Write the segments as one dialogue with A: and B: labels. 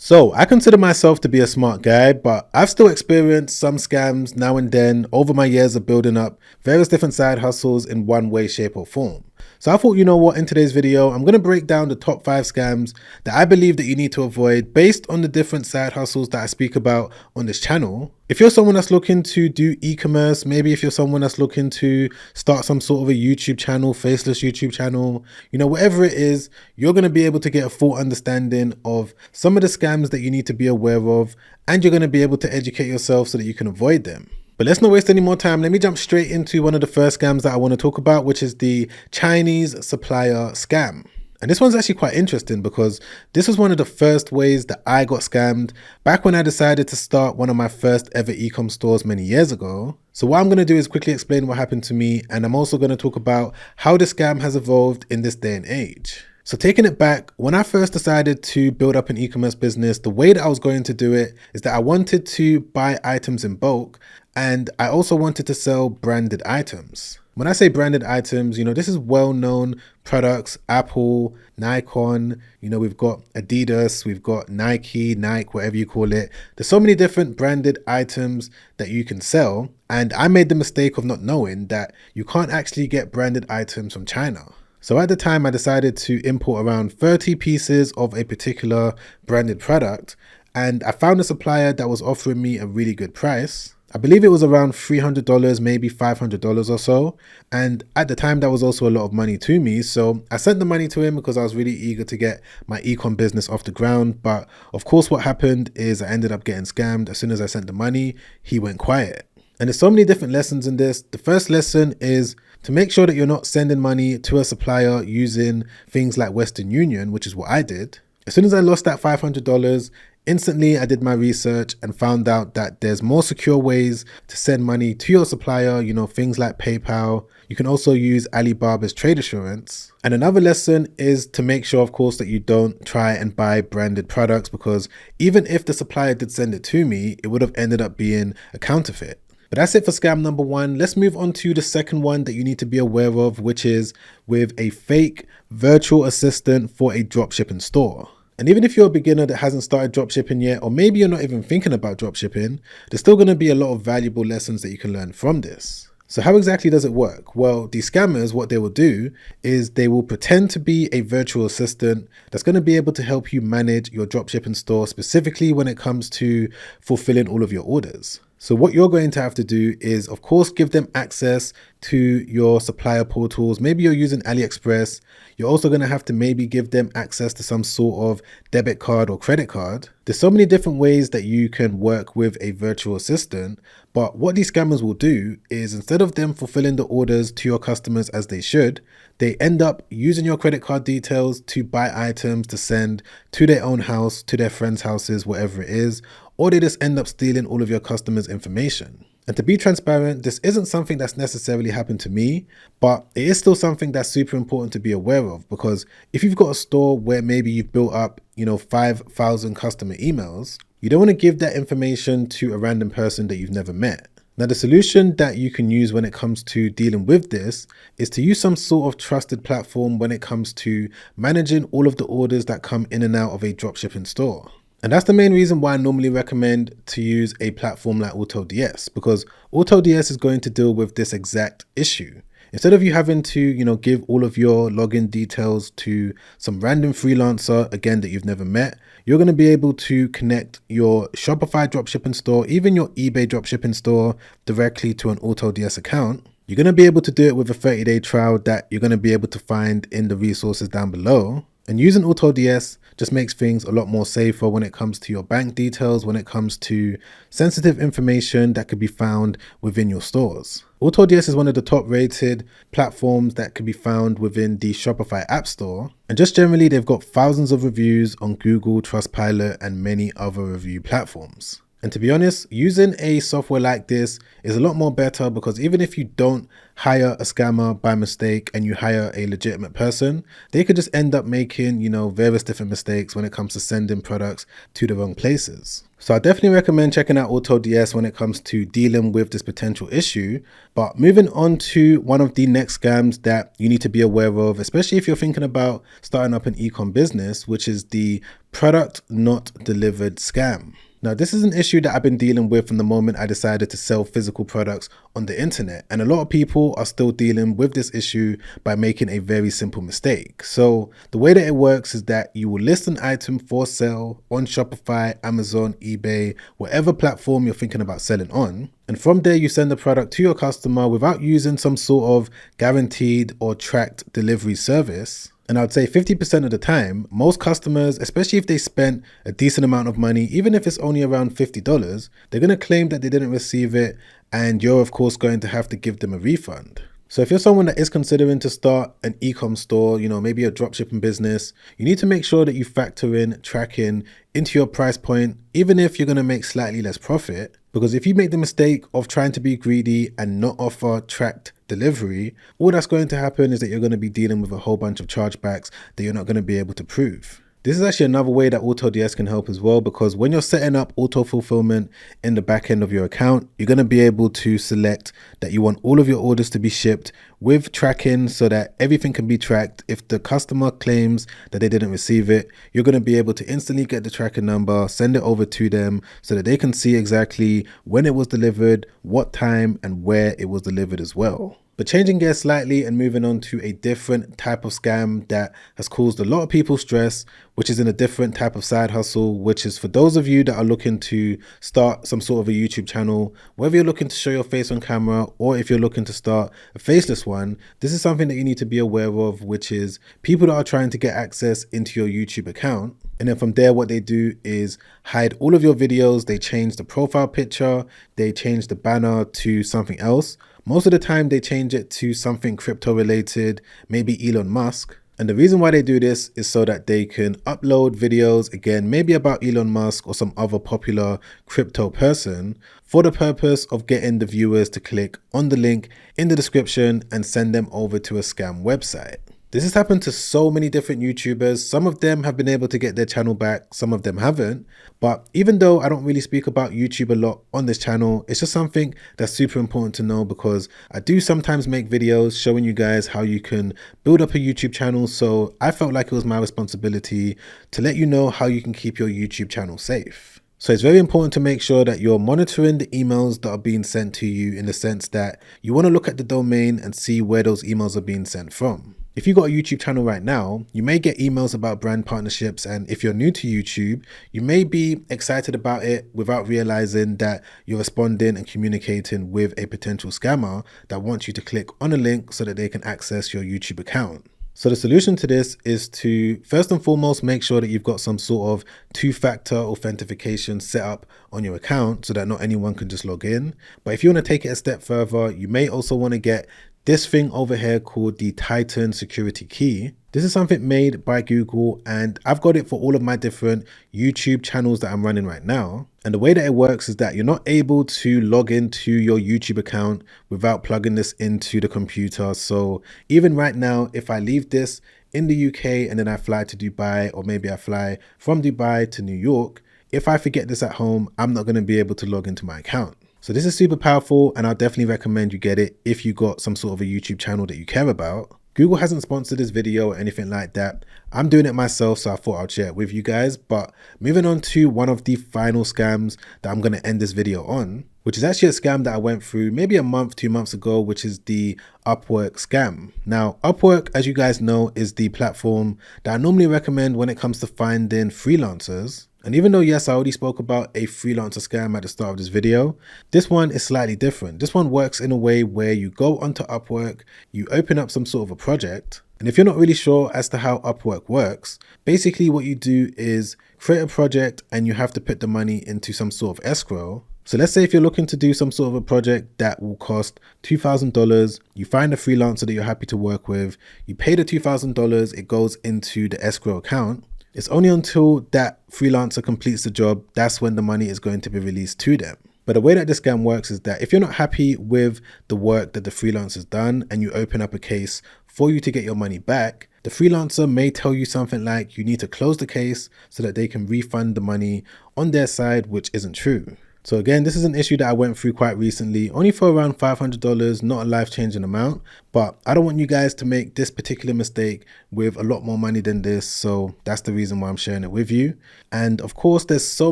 A: So, I consider myself to be a smart guy, but I've still experienced some scams now and then over my years of building up various different side hustles in one way, shape, or form. So I thought, you know what, in today's video, I'm going to break down the top 5 scams that I believe that you need to avoid based on the different side hustles that I speak about on this channel. If you're someone that's looking to do e-commerce, maybe if you're someone that's looking to start some sort of a YouTube channel, faceless YouTube channel, whatever it is, you're going to be able to get a full understanding of some of the scams that you need to be aware of, and you're going to be able to educate yourself so that you can avoid them. But let's not waste any more time. Let me jump straight into one of the first scams that I want to talk about, which is the Chinese supplier scam. And this one's actually quite interesting because this was one of the first ways that I got scammed back when I decided to start one of my first ever e-com stores many years ago. So what I'm going to do is quickly explain what happened to me, and I'm also going to talk about how the scam has evolved in this day and age. So taking it back, when I first decided to build up an e-commerce business, the way that I was going to do it is that I wanted to buy items in bulk, and I also wanted to sell branded items. When I say branded items, this is well-known products, Apple, Nikon, we've got Adidas, we've got Nike, whatever you call it. There's so many different branded items that you can sell. And I made the mistake of not knowing that you can't actually get branded items from China. So at the time, I decided to import around 30 pieces of a particular branded product, and I found a supplier that was offering me a really good price. I believe it was around $300, maybe $500 or so. And at the time, that was also a lot of money to me. So I sent the money to him because I was really eager to get my e-com business off the ground. But of course, what happened is I ended up getting scammed. As soon as I sent the money, he went quiet. And there's so many different lessons in this. The first lesson is to make sure that you're not sending money to a supplier using things like Western Union, which is what I did. As soon as I lost that $500, instantly I did my research and found out that there's more secure ways to send money to your supplier, things like PayPal. You can also use Alibaba's trade assurance. And another lesson is to make sure, of course, that you don't try and buy branded products, because even if the supplier did send it to me, it would have ended up being a counterfeit. But that's it for scam number 1. Let's move on to the second one that you need to be aware of, which is with a fake virtual assistant for a dropshipping store. And even if you're a beginner that hasn't started dropshipping yet, or maybe you're not even thinking about dropshipping, there's still going to be a lot of valuable lessons that you can learn from this. So how exactly does it work? Well, these scammers, what they will do is they will pretend to be a virtual assistant that's going to be able to help you manage your dropshipping store, specifically when it comes to fulfilling all of your orders. So what you're going to have to do is, of course, give them access to your supplier portals. Maybe you're using AliExpress. You're also going to have to maybe give them access to some sort of debit card or credit card. There's so many different ways that you can work with a virtual assistant. But what these scammers will do is, instead of them fulfilling the orders to your customers as they should, they end up using your credit card details to buy items to send to their own house, to their friends' houses, whatever it is, or they just end up stealing all of your customers' information. And to be transparent, this isn't something that's necessarily happened to me, but it is still something that's super important to be aware of, because if you've got a store where maybe you've built up, 5,000 customer emails, you don't want to give that information to a random person that you've never met. Now, the solution that you can use when it comes to dealing with this is to use some sort of trusted platform when it comes to managing all of the orders that come in and out of a dropshipping store. And that's the main reason why I normally recommend to use a platform like AutoDS, because AutoDS is going to deal with this exact issue. Instead of you having to, give all of your login details to some random freelancer, again, that you've never met, you're going to be able to connect your Shopify dropshipping store, even your eBay dropshipping store, directly to an AutoDS account. You're going to be able to do it with a 30-day trial that you're going to be able to find in the resources down below. And using AutoDS just makes things a lot more safer when it comes to your bank details, when it comes to sensitive information that could be found within your stores. AutoDS is one of the top rated platforms that can be found within the Shopify App Store. And just generally, they've got thousands of reviews on Google, Trustpilot, and many other review platforms. And to be honest, using a software like this is a lot more better because even if you don't hire a scammer by mistake and you hire a legitimate person, they could just end up making, various different mistakes when it comes to sending products to the wrong places. So I definitely recommend checking out AutoDS when it comes to dealing with this potential issue. But moving on to one of the next scams that you need to be aware of, especially if you're thinking about starting up an e-com business, which is the product not delivered scam. Now, this is an issue that I've been dealing with from the moment I decided to sell physical products on the internet. And a lot of people are still dealing with this issue by making a very simple mistake. So the way that it works is that you will list an item for sale on Shopify, Amazon, eBay, whatever platform you're thinking about selling on. And from there, you send the product to your customer without using some sort of guaranteed or tracked delivery service. And I'd say 50% of the time, most customers, especially if they spent a decent amount of money, even if it's only around $50, they're going to claim that they didn't receive it, and you're of course going to have to give them a refund. So if you're someone that is considering to start an e-com store, maybe a dropshipping business, you need to make sure that you factor in tracking into your price point, even if you're going to make slightly less profit. Because if you make the mistake of trying to be greedy and not offer tracked delivery, all that's going to happen is that you're going to be dealing with a whole bunch of chargebacks that you're not going to be able to prove. This is actually another way that AutoDS can help as well, because when you're setting up auto fulfillment in the back end of your account, you're going to be able to select that you want all of your orders to be shipped with tracking so that everything can be tracked. If the customer claims that they didn't receive it, you're going to be able to instantly get the tracking number, send it over to them so that they can see exactly when it was delivered, what time, and where it was delivered as well. But changing gears slightly and moving on to a different type of scam that has caused a lot of people stress, which is in a different type of side hustle, which is for those of you that are looking to start some sort of a YouTube channel, whether you're looking to show your face on camera or if you're looking to start a faceless one, this is something that you need to be aware of, which is people that are trying to get access into your YouTube account. And then from there, what they do is hide all of your videos. They change the profile picture, they change the banner to something else. Most of the time they change it to something crypto related, maybe Elon Musk. And the reason why they do this is so that they can upload videos, again, maybe about Elon Musk or some other popular crypto person, for the purpose of getting the viewers to click on the link in the description and send them over to a scam website. This has happened to so many different YouTubers. Some of them have been able to get their channel back, some of them haven't. But even though I don't really speak about YouTube a lot on this channel, it's just something that's super important to know, because I do sometimes make videos showing you guys how you can build up a YouTube channel. So I felt like it was my responsibility to let you know how you can keep your YouTube channel safe. So it's very important to make sure that you're monitoring the emails that are being sent to you, in the sense that you want to look at the domain and see where those emails are being sent from. If you've got a YouTube channel right now, you may get emails about brand partnerships, and if you're new to YouTube, you may be excited about it without realizing that you're responding and communicating with a potential scammer that wants you to click on a link so that they can access your YouTube account. So the solution to this is to first and foremost make sure that you've got some sort of two-factor authentication set up on your account so that not anyone can just log in. But if you want to take it a step further, you may also want to get this thing over here called the Titan security key. This is something made by Google, and I've got it for all of my different YouTube channels that I'm running right now. And the way that it works is that you're not able to log into your YouTube account without plugging this into the computer. So even right now, if I leave this in the UK and then I fly to Dubai, or maybe I fly from Dubai to New York, if I forget this at home, I'm not going to be able to log into my account. So this is super powerful, and I'll definitely recommend you get it if you got some sort of a YouTube channel that you care about. Google hasn't sponsored this video or anything like that. I'm doing it myself, so I thought I'd share it with you guys. But moving on to one of the final scams that I'm going to end this video on, which is actually a scam that I went through maybe a month, 2 months ago, which is the Upwork scam. Now, Upwork, as you guys know, is the platform that I normally recommend when it comes to finding freelancers. And even though, yes, I already spoke about a freelancer scam at the start of this video, this one is slightly different. This one works in a way where you go onto Upwork, you open up some sort of a project. And if you're not really sure as to how Upwork works, basically what you do is create a project and you have to put the money into some sort of escrow. So let's say if you're looking to do some sort of a project that will cost $2,000, you find a freelancer that you're happy to work with, you pay the $2,000, it goes into the escrow account. It's only until that freelancer completes the job, that's when the money is going to be released to them. But the way that this scam works is that if you're not happy with the work that the freelancer's done and you open up a case for you to get your money back, the freelancer may tell you something like you need to close the case so that they can refund the money on their side, which isn't true. So again, this is an issue that I went through quite recently, only for around $500, not a life-changing amount, but I don't want you guys to make this particular mistake with a lot more money than this, so that's the reason why I'm sharing it with you. And of course, there's so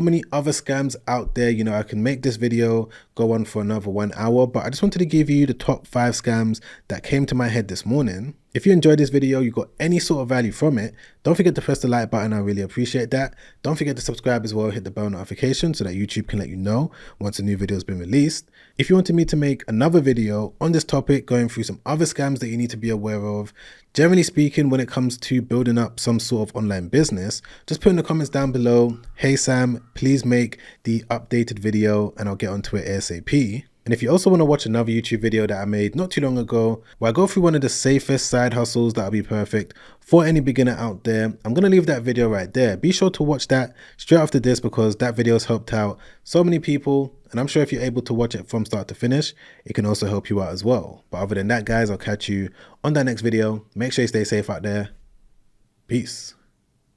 A: many other scams out there. I can make this video go on for another 1 hour, but I just wanted to give you the top 5 scams that came to my head this morning. If you enjoyed this video, you got any sort of value from it, don't forget to press the like button. I really appreciate that. Don't forget to subscribe as well, hit the bell notification so that YouTube can let you know once a new video has been released. If you wanted me to make another video on this topic, going through some other scams that you need to be aware of, generally speaking, when it comes to building up some sort of online business, just put in the comments down below, hey Sam, please make the updated video and I'll get onto it ASAP. And if you also want to watch another YouTube video that I made not too long ago, where I go through one of the safest side hustles that'll be perfect for any beginner out there, I'm going to leave that video right there. Be sure to watch that straight after this because that video has helped out so many people. And I'm sure if you're able to watch it from start to finish, it can also help you out as well. But other than that, guys, I'll catch you on that next video. Make sure you stay safe out there. Peace.